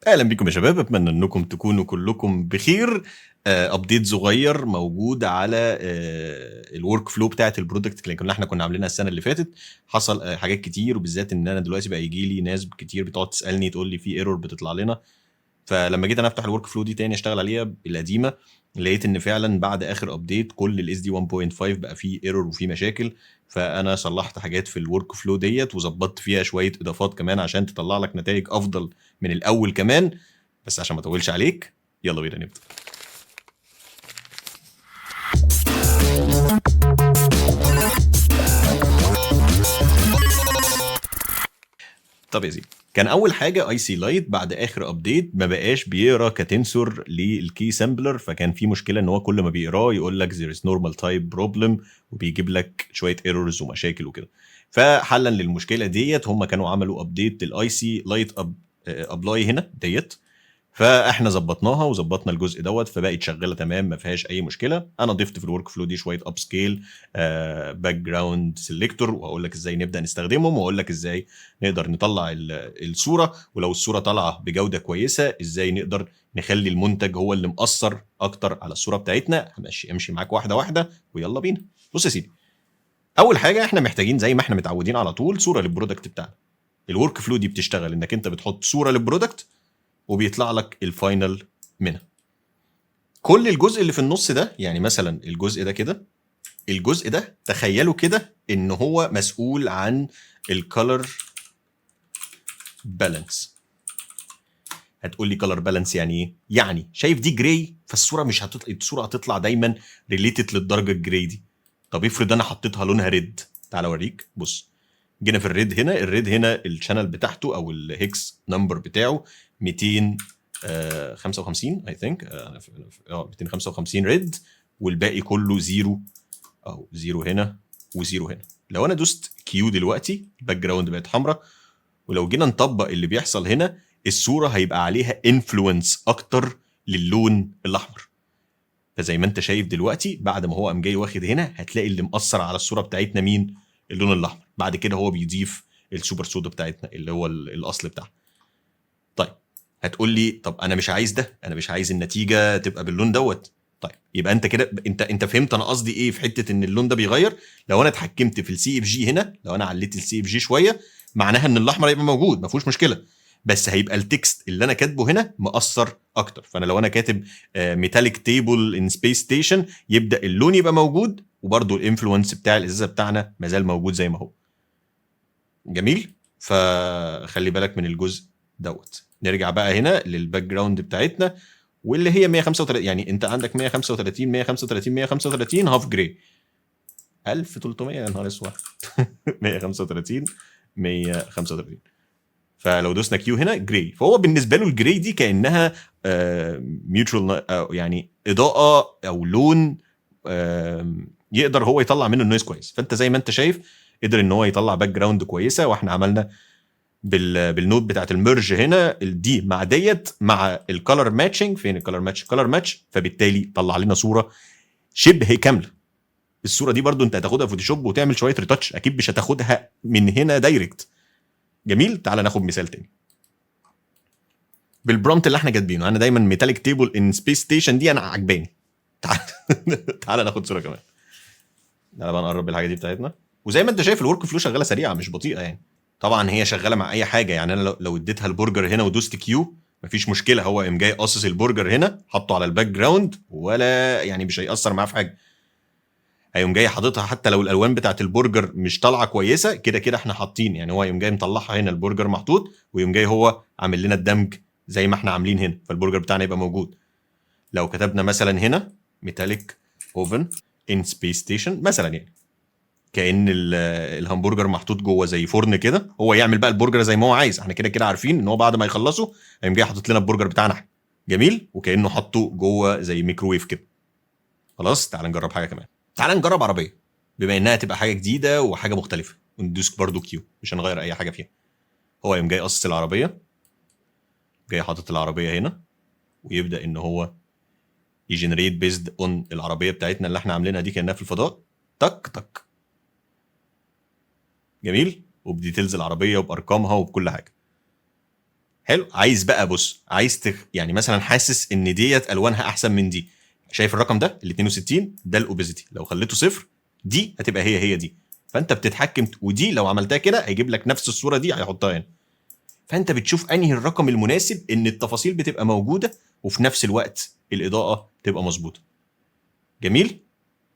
اهلا بكم يا شباب، اتمنى انكم تكونوا كلكم بخير. ابديت صغير موجود على الورك فلو بتاعه البرودكت اللي احنا كنا عاملينها السنه اللي فاتت. حصل حاجات كتير، وبالذات ان انا دلوقتي بقى يجي لي ناس كتير بتقعد تسالني تقول لي في ايرور بتطلع لنا. فلما جيت انا افتح الورك فلو دي تاني اشتغل عليها القديمه، لقيت ان فعلا بعد اخر ابديت كل الاس دي 1.5 بقى فيه ايرور وفيه مشاكل. فانا صلحت حاجات في الورك فلو ديت وظبطت فيها شويه اضافات كمان عشان تطلع لك نتائج افضل من الاول كمان. بس عشان ما اطولش عليك، يلا بينا نبدا. طب يا سيدي، كان اول حاجه اي سي لايت بعد اخر ابديت ما بقاش بيقرا كتنسور للكي سامبلر، فكان في مشكله ان هو كل ما بيقراه يقول لك there is normal type problem وبيجيب لك شويه ايرورز ومشاكل وكده. فحلا للمشكله ديت هم كانوا عملوا ابديت للاي سي لايت ابلاي هنا ديت. فاحنا ظبطناها وظبطنا الجزء دوت، فبقت شغاله تمام ما فيهاش اي مشكله. انا ضفت في الورك فلو دي شويه اب سكيل باك جراوند سيلكتور، وهقول لك ازاي نبدا نستخدمهم، واقول لك ازاي نقدر نطلع الصوره، ولو الصوره طالعه بجوده كويسه ازاي نقدر نخلي المنتج هو اللي مأثر اكتر على الصوره بتاعتنا. امشي معاك واحده واحده ويلا بينا. بص يا سيدي، اول حاجه احنا محتاجين زي ما احنا متعودين على طول صوره للبرودكت بتاعنا. الورك فلو دي بتشتغل انك انت بتحط صوره للبرودكت وبيطلع لك الفاينل منها. كل الجزء اللي في النص ده، يعني مثلا الجزء ده كده، الجزء ده تخيلوا كده ان هو مسؤول عن الكالر بالانس. هتقول لي كالر بالانس يعني ايه؟ يعني شايف دي جراي، فالصوره مش هتطلع، الصوره هتطلع دايما ريليتد للدرجه الجراي دي. طب افرض انا حطيتها لونها ريد، تعال اوريك. بص، جينا في الريد هنا، الريد هنا الشانل بتاعته او الهيكس نمبر بتاعه 255 اي ثينك، 255 ريد، والباقي كله زيرو، او زيرو هنا وزيرو هنا. لو انا دوست كيو دلوقتي الباك جراوند بقت حمراء، ولو جينا نطبق اللي بيحصل هنا الصوره هيبقى عليها انفلونس اكتر للون الاحمر. فزي ما انت شايف دلوقتي بعد ما هو قام جاي واخد هنا، هتلاقي اللي مأثر على الصوره بتاعتنا مين؟ اللون الاحمر. بعد كده هو بيضيف السوبر سودا بتاعتنا اللي هو الاصل بتاعها. طيب هتقول لي طب انا مش عايز ده، انا مش عايز النتيجه تبقى باللون دوت. طيب يبقى انت كده انت فهمت انا قصدي ايه في حته ان اللون ده بيغير. لو انا اتحكمت في السي اف جي هنا، لو انا عليت السي اف جي شويه، معناها ان الاحمر هيبقى موجود ما فيهوش مشكله، بس هيبقى التكست اللي انا كاتبه هنا مأثر اكتر. فانا لو انا كاتب ميتاليك تيبل ان سبيس ستيشن، يبدا اللون يبقى موجود، وبرده الانفلونس بتاع الازازه بتاعنا مازال موجود زي ما هو. جميل. فخلي بالك من الجزء دوت. نرجع بقى هنا للباك جراوند بتاعتنا، واللي هي 135. يعني انت عندك 135 135 135 هاف جراي 1300 يا نهار اسود 135 135. فلو دوسنا كيو هنا جراي، فهو بالنسبه له الجراي دي كانها ميوترال، يعني اضاءه او لون يقدر هو يطلع منه النويز كويس. فانت زي ما انت شايف قدر ان هو يطلع باك جراوند كويسه، واحنا عملنا بالنود بتاعت الميرج هنا دي مع ديت مع الكالر ماتشنج. فين الكالر ماتش؟ كالر ماتش، فبالتالي طلع لنا صوره شبه كامله. الصوره دي برضو انت هتاخدها فوتوشوب وتعمل شويه ريتاتش، اكيد مش هتاخدها من هنا دايركت. جميل. تعال ناخد مثال تاني بالبرومت اللي احنا كاتبينه. انا دايما ميتاليك تيبل ان سبيس ستيشن دي انا عجباني. تعال تعال ناخد صوره كمان. تعال بقى نقرب الحاجه دي بتاعتنا. وزي ما انت شايف الورك فلو شغاله سريعه مش بطيئه يعني. طبعا هي شغاله مع اي حاجه. يعني انا لو اديتها البرجر هنا ودوست كيو مفيش مشكله، هو قام جاي قاصص البرجر هنا حطه على الباك جراوند، ولا يعني مش هيأثر معاه في حاجه. هيقوم جاي حاططها حتى لو الالوان بتاعت البرجر مش طالعه كويسه، كده كده احنا حاطين، يعني هو يقوم جاي مطلعها هنا البرجر محطوط، ويقوم جاي هو عامل لنا الدمج زي ما احنا عاملين هنا، فالبرجر بتاعنا يبقى موجود. لو كتبنا مثلا هنا ميتاليك اوفن ان سبيس ستيشن مثلا، يعني كأن الهمبرجر محطوط جوه زي فرن كده، هو يعمل بقى البرجر زي ما هو عايز. احنا كده كده عارفين ان هو بعد ما يخلصوا هيقوم جاي حاطط لنا البرجر بتاعنا. جميل. وكأنه حطه جوه زي ميكروويف كده. خلاص تعال نجرب حاجه كمان. تعال نجرب عربيه، بما انها تبقى حاجه جديده وحاجه مختلفه، وندوس برضو كيو مش هنغير اي حاجه فيها. هو يقوم جاي قصص العربيه، جاي حاطط العربيه هنا، ويبدا ان هو يجنريت بيزد اون العربيه بتاعتنا اللي احنا عاملينها دي كانها في الفضاء. تك تك. جميل. وبديتيلز العربيه وبارقامها وبكل حاجه. حلو. عايز بقى بص، عايز يعني مثلا حاسس ان ديت الوانها احسن من دي. شايف الرقم ده ال 62 ده الاوبيزيتي، لو خليته صفر دي هتبقى هي دي. فانت بتتحكم، ودي لو عملتها كده هيجيب لك نفس الصوره دي هيحطها هنا. فانت بتشوف انهي الرقم المناسب ان التفاصيل بتبقى موجوده وفي نفس الوقت الاضاءه تبقى مظبوطه. جميل.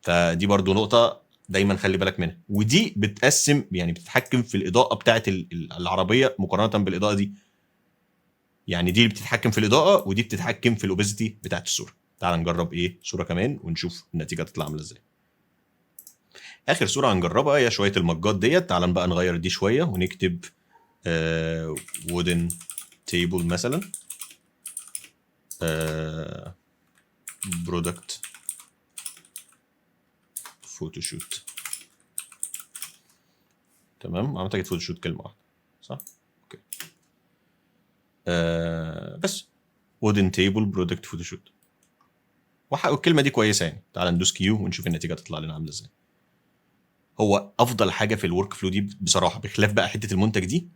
فدي برضو نقطه دايما خلي بالك منها. ودي بتقسم يعني بتتحكم في الاضاءه بتاعه العربيه مقارنه بالاضاءه دي. يعني دي اللي بتتحكم في الاضاءه ودي بتتحكم في الاوبيزيتي بتاعت الصوره. تعال نجرب ايه صوره كمان ونشوف النتيجه تطلع عامله ازاي. اخر صوره هنجربها هي شويه المجات ديت. تعال بقى نغير دي شويه ونكتب wooden table مثلا product photoshoot. تمام. عملت كده فوتوشوت كلمه واحده صح. اوكي. بس wooden table product photoshoot وحقق الكلمه دي كويسه يعني. تعال ندوس كيو ونشوف النتيجه تطلع لنا عامله ازاي. هو افضل حاجه في الورك فلو دي بصراحه بخلاف بقى حته المنتج دي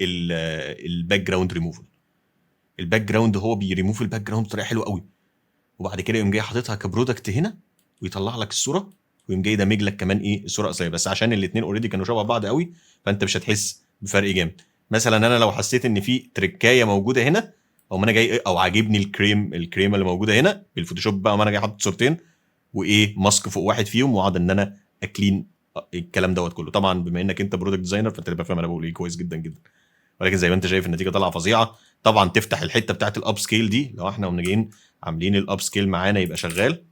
الباك جراوند ريموفل. الباك جراوند هو بيريموف الباك جراوند بطريقه حلوه قوي، وبعد كده يقوم جاي حاططها كبرودكت هنا ويطلع لك الصوره، ويقوم جاي دامج لك كمان ايه الصوره الاصليه. بس عشان الاثنين اوريدي كانوا شبه بعض قوي فانت مش هتحس بفرق جامد. مثلا انا لو حسيت ان في تريكايه موجوده هنا، او ما انا جاي او عاجبني الكريمه اللي موجوده هنا بالفوتوشوب بقى، ما انا جاي حاطط صورتين وايه ماسك فوق واحد فيهم واقعد ان انا اكلين الكلام دوت كله. طبعا بما انك انت برودكت ديزاينر فانت تبقى فاهم انا بقول ايه كويس جدا جدا. ولكن زي ما انت شايف النتيجه طالعه فظيعه. طبعا تفتح الحته بتاعت الاب سكيل دي لو احنا قمنا جايين عاملين الاب سكيل معانا يبقى شغال.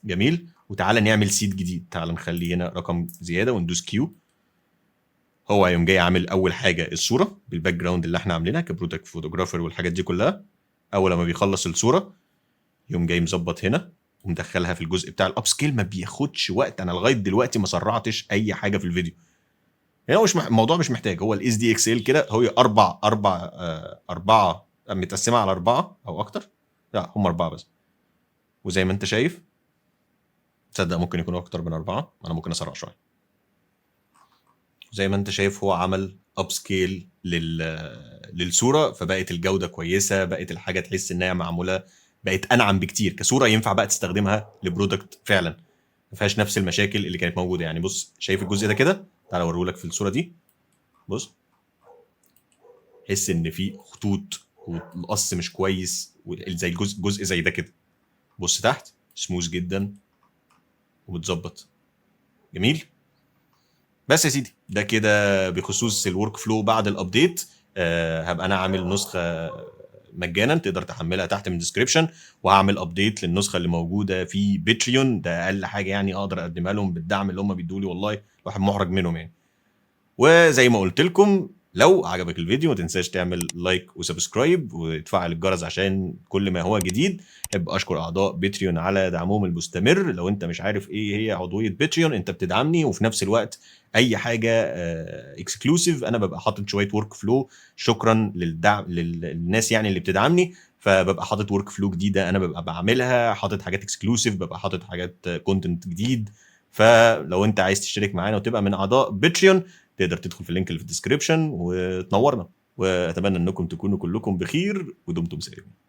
جميل. وتعالى نعمل سيت جديد. تعالى نخلي هنا رقم زياده وندوس كيو. هو هيقوم جاي عامل اول حاجه الصوره بالباك جراوند اللي احنا عاملينها كبرودكت فوتوغرافر والحاجات دي كلها. اول لما بيخلص الصوره يقوم جاي مظبط هنا ومدخلها في الجزء بتاع الاب سكيل. ما بياخدش وقت. انا لغايه دلوقتي ما سرعتش اي حاجه في الفيديو. يعني هو مش الموضوع مش محتاج. هو الاس دي اكس ال كده هو اربعه متقسمه على اربعه او اكتر. لا هم اربعه بس. وزي ما انت شايف تصدق ممكن يكونوا اكتر من اربعه. انا ممكن اسرع شويه. زي ما انت شايف هو عمل اب سكيل للصوره فبقت الجوده كويسه. بقت الحاجه تحس انها معموله بقت انعم بكتير كصوره ينفع بقى تستخدمها لبرودكت فعلا. ما فيهاش نفس المشاكل اللي كانت موجوده. يعني بص شايف الجزء ده كده. تعال اوريه لك في الصوره دي. بص حس ان في خطوط والقص مش كويس زي جزء زي ده كده. بص تحت سموث جدا ومتظبط. جميل. بس يا سيدي ده كده بخصوص الورك فلو بعد الابديت. هبقى انا عامل نسخه مجانا تقدر تحملها تحت من الديسكربشن، وهعمل ابديت للنسخه اللي موجوده في باتريون. ده اقل حاجه يعني اقدر اقدمها لهم بالدعم اللي هم بيدوا لي. والله الواحد محرج منهم يعني. وزي ما قلت لكم لو عجبك الفيديو ما تنساش تعمل لايك وسبسكرايب وتفعل الجرس عشان كل ما هو جديد. احب اشكر اعضاء باتريون على دعمهم المستمر. لو انت مش عارف ايه هي عضويه باتريون انت بتدعمني وفي نفس الوقت اي حاجه اكسكلوسيف انا ببقى حاطط شويه ورك فلو شكرا للدعم للناس يعني اللي بتدعمني. فببقى حاطط ورك فلو جديده انا ببقى بعملها، حاطط حاجات اكسكلوسيف، ببقى حاطط حاجات كونتنت جديد. فلو انت عايز تشترك معانا وتبقى من اعضاء باتريون تقدر تدخل في اللينك اللي في الديسكربشن وتنورنا. واتمنى انكم تكونوا كلكم بخير ودمتم سالمين.